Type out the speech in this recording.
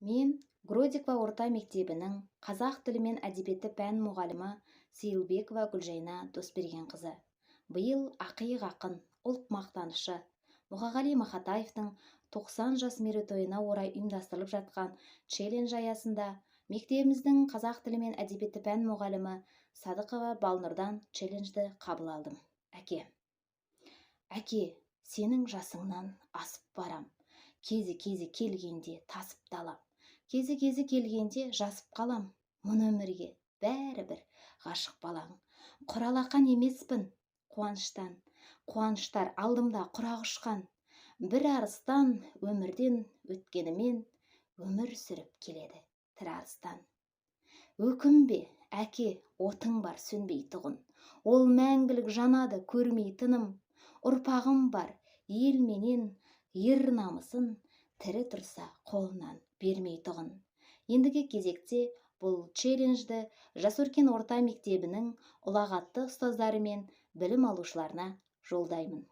Мен Гродикова орта мектебінің қазақ тілі мен әдебиеті пән мұғалімі Сейілбекова Гүлжайна Досбергенқызы. Биыл ақиық ақын, ұлт мақтанышы Мұқағали Мақатаевтың 90 жас мерейтойына орай ұйымдастырылып жатқан челлендж аясында мектебіміздің қазақ тілі мен әдебиеті пән мұғалімі Садықова Балнұрдан челленджді қабыл алдым. Әке, сенің жасыңнан асып барам. Кезі келгенде тасып далам. Кезі келгенде жасып қалам. Мұны өмірге бәрібір ғашық балаң. Құралақан емеспін қуаныштан. Қуаныштар алдымда құрақ ұшқан. Бір арыстан өмірден өткенімен өмір сүріп келеді тірі арыстан. Өкінбе, әке, отың бар сөнбей тұғын. Ол мәңгілік жанады көрмей тыным. Ұрпағым бар ел менен ер намысын тірі тұрса қолынан бермей тұғын. Ендігі кезекте бұл челленджді Жас өркен орта мектебінің ұлағатты ұстаздары мен білім алушыларына жолдаймын.